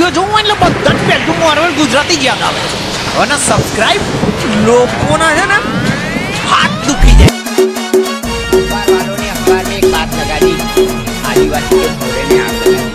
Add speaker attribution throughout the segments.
Speaker 1: Video જોઉં એટલે બધા જ પહેલું માર્વલ ગુજરાતી જ યાદ આવે છે અને સબસ્ક્રાઇબ લોકોના છે ને હાથ દુખી જાય।
Speaker 2: वालों ने अखबार में एक बात लगा दी, आदिवासी के घोड़े में आग लगा दी।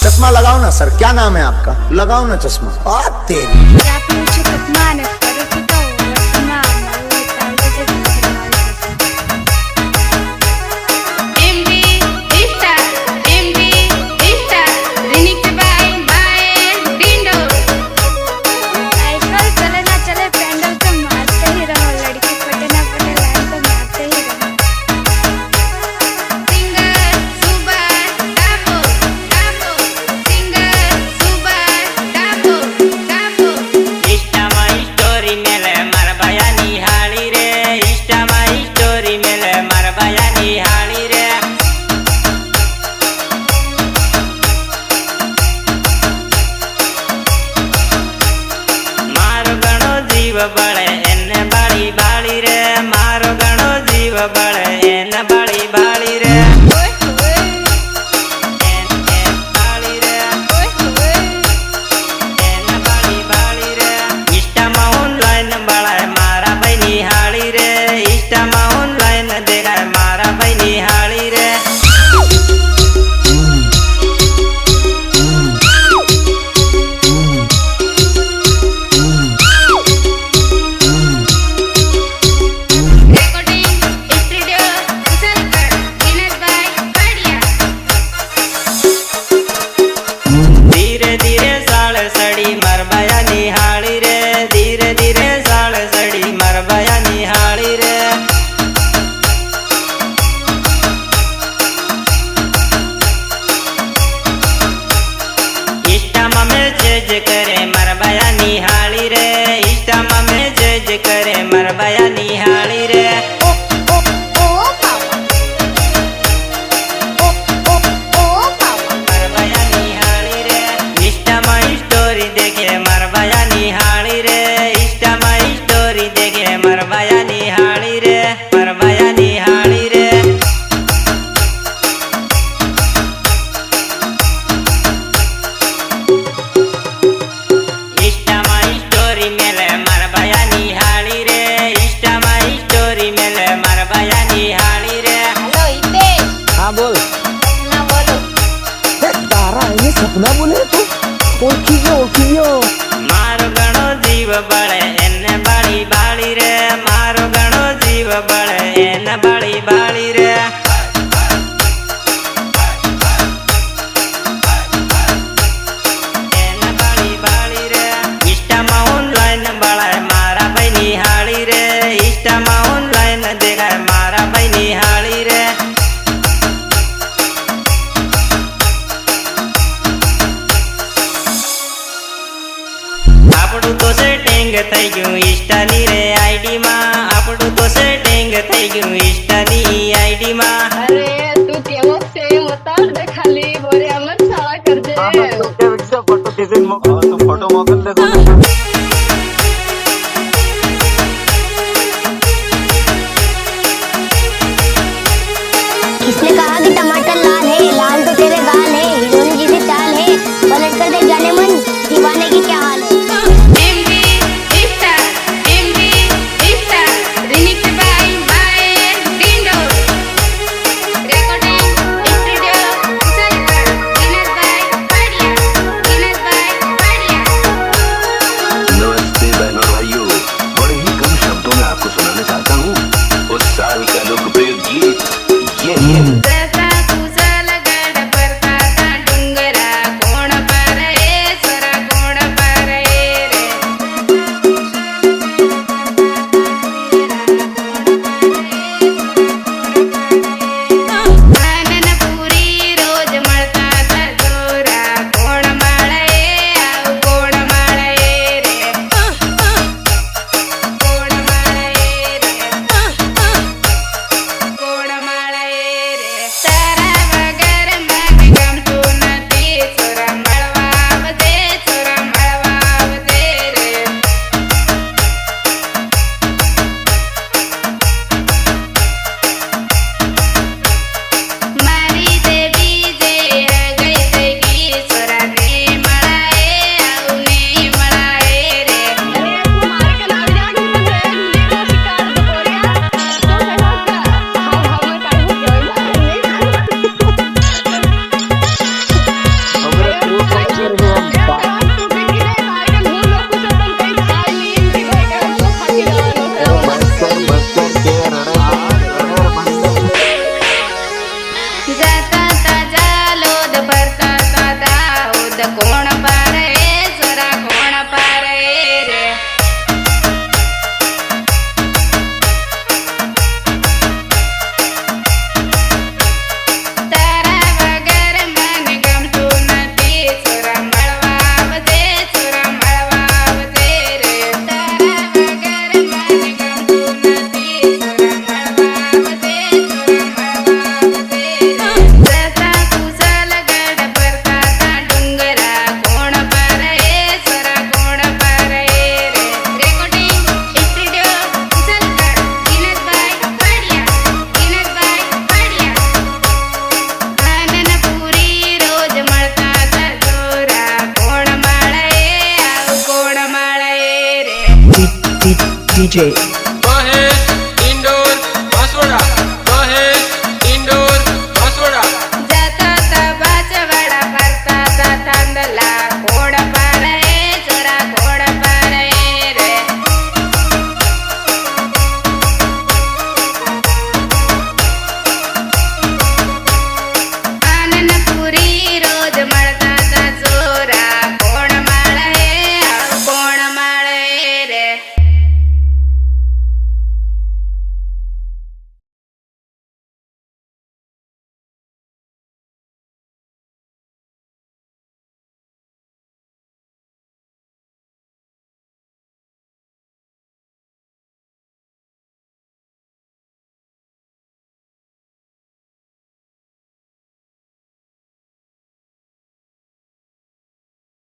Speaker 3: चश्मा लगाओ ना सर, क्या नाम है आपका? लगाओ ना चश्मा।
Speaker 4: बड़े एने बाड़ी बाड़ी रे, मारो गणो जीव बड़े एने बाड़ी बाड़ी रे। करे मरबया निहाली रे, इष्टमा में जज करे मरबया निहाली रे। मरबया निहाली रे, इष्टमा स्टोरी देखे मरबया निहाली रे, इष्टमा स्टोरी देखे मरबया निहाली रे, मरबया निहाली रे।
Speaker 5: સપના બોલે તું ઓળખી ગયો
Speaker 4: મારો ઘણો જીવ બળે એને બાળી બાળી રે મારો ઘણો જીવ બળે એને બાળી બાળી રે એને બાળી બાળી રે ઇન્સ્ટામાં ઓનલાઈન બળાય મારા ભાઈ નિહાળી રે ઇન્સ્ટામાં ઓનલાઈન દેખાય મારા ભાઈ નિહાળી રે આપણું તો સેટિંગ થઈ ગયું ઇન્સ્ટાની રે આઈડી માં આપણું તો સેટિંગ થઈ ગયું ઇન્સ્ટાની આઈડી માં
Speaker 6: અરે તું કેવો છે ઉતાર દે ખાલી બોરે અમર સાળા કર દે
Speaker 5: ફોટો મોકલ દે
Speaker 7: किसने कहा कि टमाटर लाल है लाल तो तेरे गाल है हीरोइन जैसे चाल है पलट कर देख जाने मन दीवाने की क्या हाल है
Speaker 8: नमस्ते बहनों भाइयों बड़े ही कम शब्दों में आपको सुनाना चाहता हूँ उस साल का लोकप्रिय गीत ये
Speaker 6: કોણ પારે સરા કોણ પારે રે તારા વગર મને ગમતું નથી સુરા મળવા આવજે રે તારા વગર મને ગમતું નથી સુરા મળવા આવજે રે જતા કુશલ ગઢ પરતા ડુંગરા કોણ પારે સરા કોણ પારે રે રેકોર્ડિંગ સ્ટુડિયો કુશલગઢ દિનેશભાઈ પાડિયા આનંદપુરી રોજ મળતા હતા જોરા કોણ માળે આવ કોણ માળે રે
Speaker 5: DJ